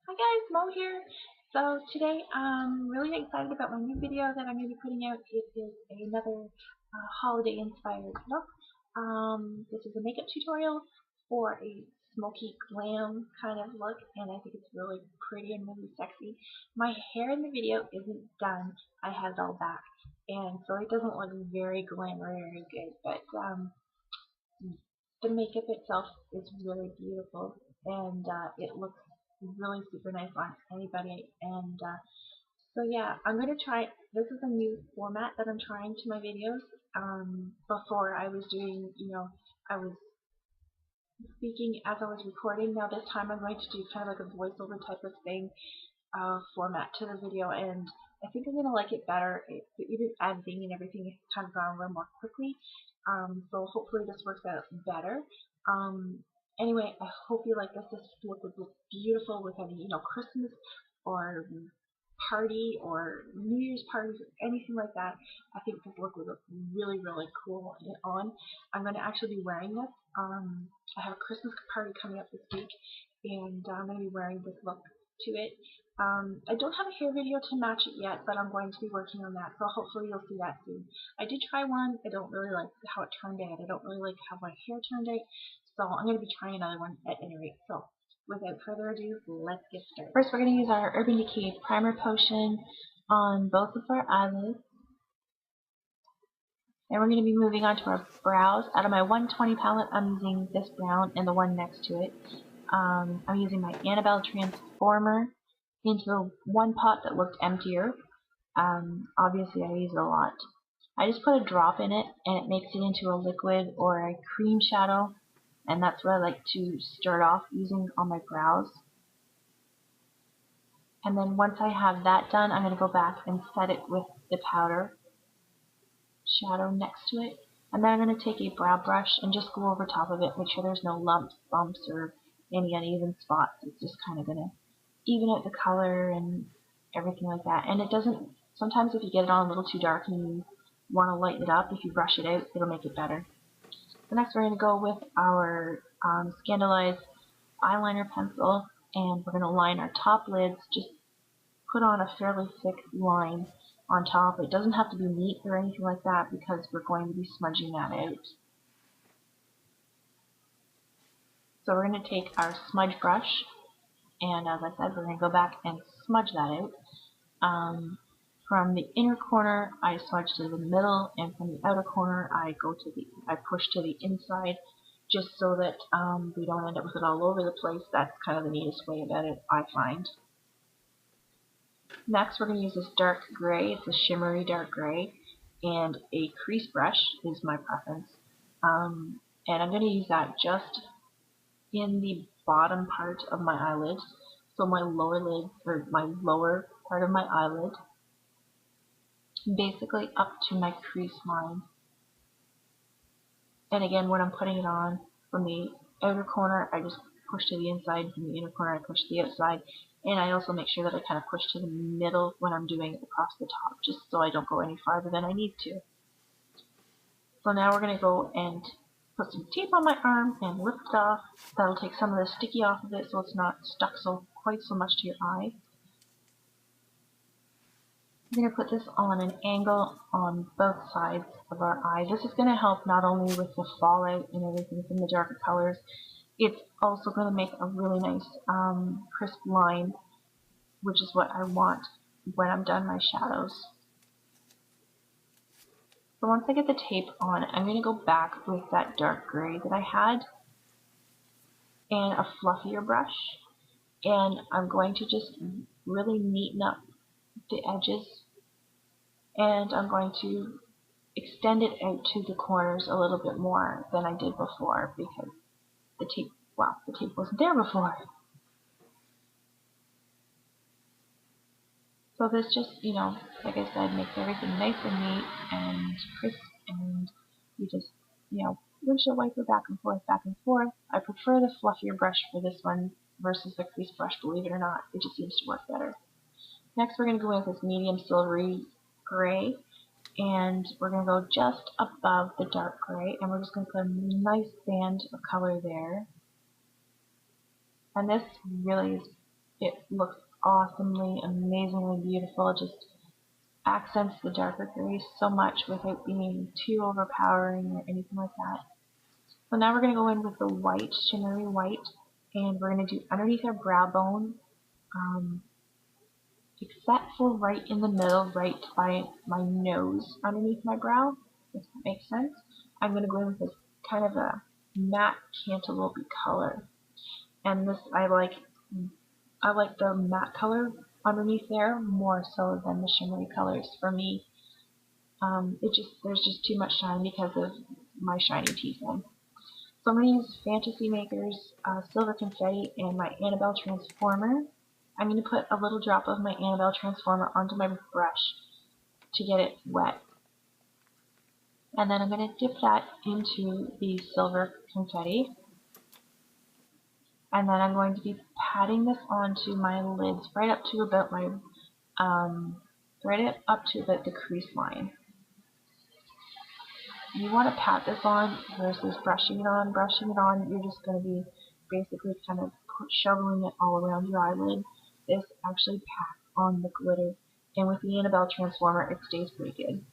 Hi guys, Mo here. So today I'm really excited about my new video that I'm going to be putting out. It is another holiday inspired look. This is a makeup tutorial for a smoky glam kind of look, and I think it's really pretty and really sexy. My hair in the video isn't done. I had it all back, and so it doesn't look very glam or very good, but the makeup itself is really beautiful, and it looks really super nice on anybody. And so yeah, I'm going to try, this is a new format that I'm trying to my videos. Before I was doing, I was speaking as I was recording. Now this time I'm going to do kind of like a voiceover type of thing, format to the video, and I think I'm going to like it better. Even editing and everything has kind of gone a little more quickly, so hopefully this works out better. Anyway, I hope you like this. This look would look beautiful with any, Christmas or party or New Year's parties or anything like that. I think this look would look really, really cool on. I'm going to actually be wearing this. I have a Christmas party coming up this week, and I'm going to be wearing this look to it. I don't have a hair video to match it yet, but I'm going to be working on that, so hopefully you'll see that soon. I did try one. I don't really like how it turned out. I don't really like how my hair turned out, so I'm going to be trying another one at any rate. So without further ado, let's get started. First, we're going to use our Urban Decay Primer Potion on both of our eyelids. And we're going to be moving on to our brows. Out of my 120 palette, I'm using this brown and the one next to it. I'm using my Annabelle Transformer into one pot that looked emptier. Obviously, I use it a lot. I just put a drop in it, and it makes it into a liquid or a cream shadow, and that's what I like to start off using on my brows. And then once I have that done, I'm going to go back and set it with the powder shadow next to it. And then I'm going to take a brow brush and just go over top of it, make sure there's no lumps, bumps, or any uneven spots. It's just kind of going to even out the color and everything like that. And it doesn't, sometimes if you get it on a little too dark and you want to lighten it up, if you brush it out, it'll make it better. So next we're going to go with our Scandalized eyeliner pencil, and we're going to line our top lids, just put on a fairly thick line on top. It doesn't have to be neat or anything like that because we're going to be smudging that out. So we're going to take our smudge brush, and as I said, we're going to go back and smudge that out. From the inner corner, I smudge to the middle, and from the outer corner, I push to the inside, just so that we don't end up with it all over the place. That's kind of the neatest way about it, I find. Next, we're going to use this dark gray. It's a shimmery dark gray, and a crease brush is my preference. And I'm going to use that just in the bottom part of my eyelid, so my lower lid, or my lower part of my eyelid, basically up to my crease line. And again, when I'm putting it on, from the outer corner, I just push to the inside. From the inner corner, I push to the outside. And I also make sure that I kind of push to the middle when I'm doing it across the top, just so I don't go any farther than I need to. So now we're going to go and put some tape on my arm and lift it off. That'll take some of the sticky off of it so it's not stuck quite so much to your eye. I'm going to put this on an angle on both sides of our eye. This is going to help not only with the fallout and everything from the darker colors, it's also going to make a really nice crisp line, which is what I want when I'm done my shadows. So once I get the tape on, I'm going to go back with that dark gray that I had and a fluffier brush, and I'm going to just really neaten up the edges, and I'm going to extend it out to the corners a little bit more than I did before because the tape wasn't there before. So this just, like I said, makes everything nice and neat and crisp, and you just, windshield wiper back and forth, back and forth. I prefer the fluffier brush for this one versus the crease brush, believe it or not. It just seems to work better. Next we're going to go in with this medium silvery gray, and we're going to go just above the dark gray, and we're just going to put a nice band of color there. And this really is It looks awesomely, amazingly beautiful. It just accents the darker grays so much without being too overpowering or anything like that. So now we're going to go in with the white, shimmery white, and we're going to do underneath our brow bone, except for right in the middle, right by my nose underneath my brow, if that makes sense. I'm going to go in with this kind of a matte cantaloupe color. And this, I like the matte color underneath there more so than the shimmery colors for me. There's just too much shine because of my shiny T-zone. So I'm going to use Fantasy Maker's Silver Confetti and my Annabelle Transformer. I'm going to put a little drop of my Annabelle Transformer onto my brush to get it wet. And then I'm going to dip that into the Silver Confetti. And then I'm going to be patting this onto my lids right up to about my, right up to about the crease line. You want to pat this on versus brushing it on. Brushing it on, you're just going to be basically kind of shoveling it all around your eyelid. This actually packs on the glitter, and with the Annabelle Transformer, it stays pretty good.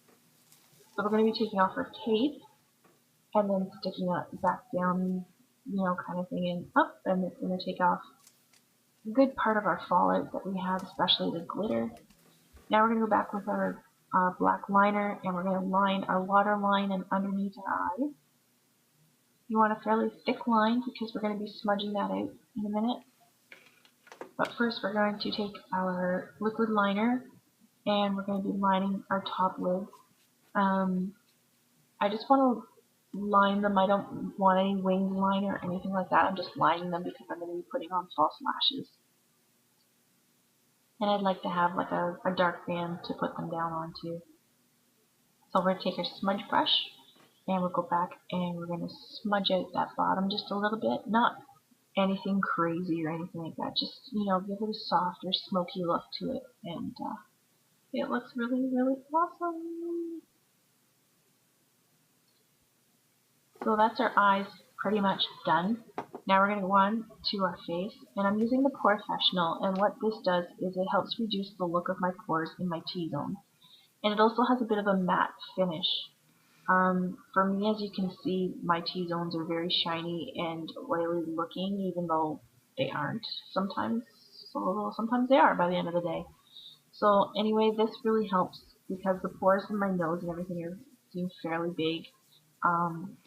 So we're going to be taking off our tape, and then sticking it back down, kind of thing, and up, and it's going to take off a good part of our fallout that we have, especially the glitter. Now we're going to go back with our black liner, and we're going to line our water line and underneath our eyes. You want a fairly thick line because we're going to be smudging that out in a minute. But first we're going to take our liquid liner and we're going to be lining our top lids. I just want to line them. I don't want any wing liner or anything like that. I'm just lining them because I'm going to be putting on false lashes. And I'd like to have like a dark band to put them down onto. So we're going to take our smudge brush and we'll go back and we're going to smudge out that bottom just a little bit. Not anything crazy or anything like that. Just, give it a softer, smoky look to it. And it looks really, really awesome. So that's our eyes pretty much done. Now we're going to go on to our face. And I'm using the Professional. And what this does is it helps reduce the look of my pores in my T-zone. And it also has a bit of a matte finish. For me, as you can see, my T-zones are very shiny and oily looking, even though they aren't sometimes. So sometimes they are by the end of the day. So anyway, this really helps because the pores in my nose and everything seem fairly big.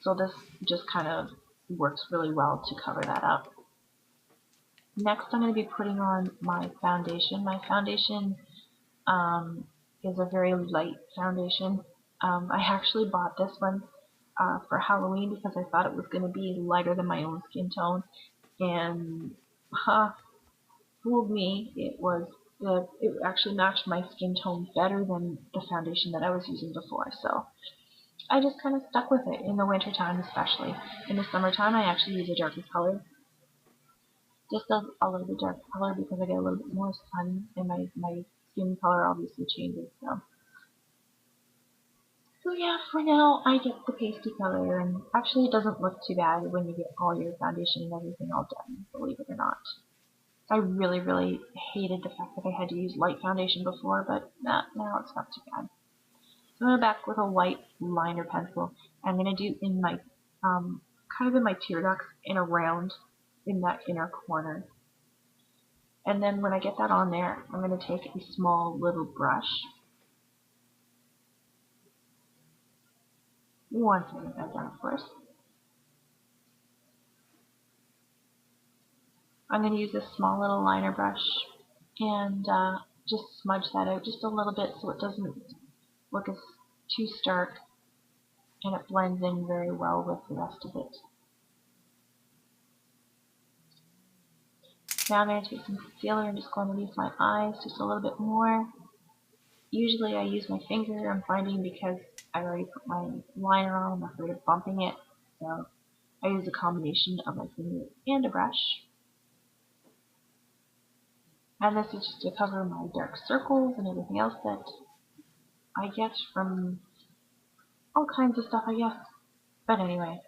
So this just kind of works really well to cover that up. Next, I'm going to be putting on my foundation. My foundation is a very light foundation. I actually bought this one for Halloween because I thought it was going to be lighter than my own skin tone, and fooled me. It actually matched my skin tone better than the foundation that I was using before. So I just kind of stuck with it in the winter time, especially. In the summertime, I actually use a darker color, just a little bit darker color because I get a little bit more sun, and my skin color obviously changes. So yeah, for now I get the pasty color, and actually it doesn't look too bad when you get all your foundation and everything all done, believe it or not. I really, really hated the fact that I had to use light foundation before, but now it's not too bad. So I'm back with a white liner pencil. I'm going to do in my, kind of in my tear ducts and around in that inner corner. And then when I get that on there, I'm going to take a small little brush. One second, that down, of course. I'm going to use this small little liner brush and just smudge that out just a little bit so it doesn't look as too stark, and it blends in very well with the rest of it. Now I'm going to take some concealer and just go underneath my eyes just a little bit more. Usually I use my finger, I'm finding, because I already put my liner on, I'm afraid of bumping it. So I use a combination of my finger and a brush. And this is just to cover my dark circles and everything else that I get from all kinds of stuff, I guess. But anyway.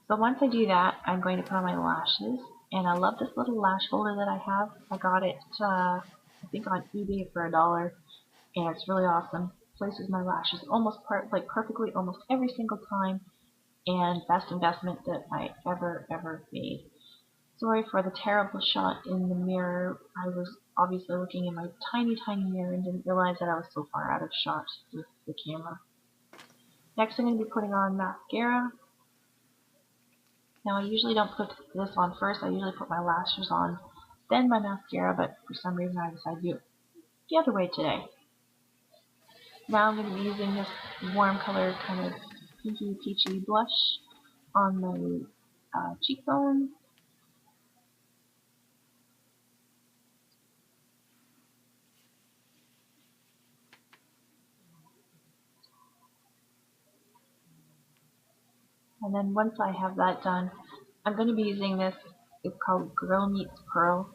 So once I do that, I'm going to put on my lashes. And I love this little lash holder that I have. I got it, I think on eBay for $1, and it's really awesome. Places my lashes almost perfectly almost every single time, and best investment that I ever made. Sorry for the terrible shot in the mirror. I was obviously looking in my tiny mirror and didn't realize that I was so far out of shot with the camera. Next I'm going to be putting on mascara. Now I usually don't put this on first. I usually put my lashes on, then my mascara, but for some reason I decided to do it the other way today. Now I'm going to be using this warm color kind of pinky peachy blush on my cheekbone. And then once I have that done, I'm going to be using this. It's called Girl Meets Pearl,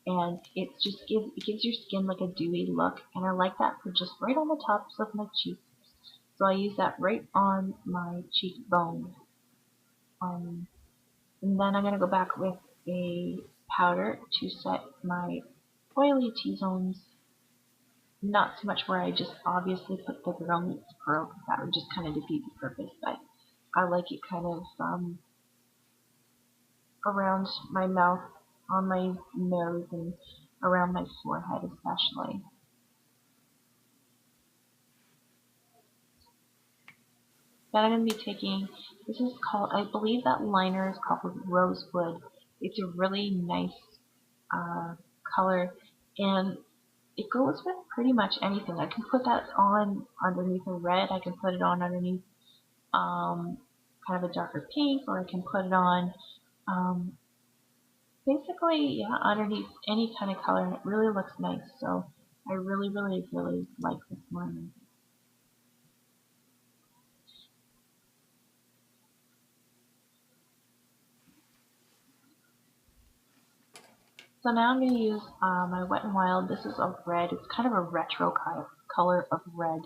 and it gives your skin like a dewy look, and I like that for just right on the tops of my cheeks. So I use that right on my cheekbone. And then I'm going to go back with a powder to set my oily T-zones. Not so much where I just obviously put the Girl Meets Pearl, because that would just kind of defeat the purpose, but I like it kind of around my mouth, on my nose, and around my forehead especially. Then I'm going to be taking, this is called, I believe that liner is called Rosewood. It's a really nice color, and it goes with pretty much anything. I can put that on underneath a red, I can put it on underneath kind of a darker pink, or I can put it on basically, yeah, underneath any kind of color, and it really looks nice. So I really like this one. So now I'm going to use my Wet n Wild. This is a red. It's kind of a retro color of red.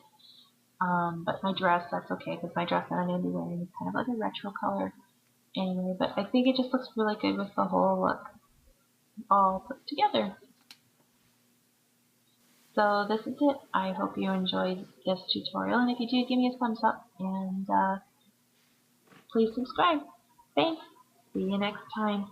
But my dress, that's okay, because my dress that I'm going to be wearing is kind of like a retro color anyway. But I think it just looks really good with the whole look all put together. So this is it. I hope you enjoyed this tutorial, and if you do, give me a thumbs up, and please subscribe. Thanks. See you next time.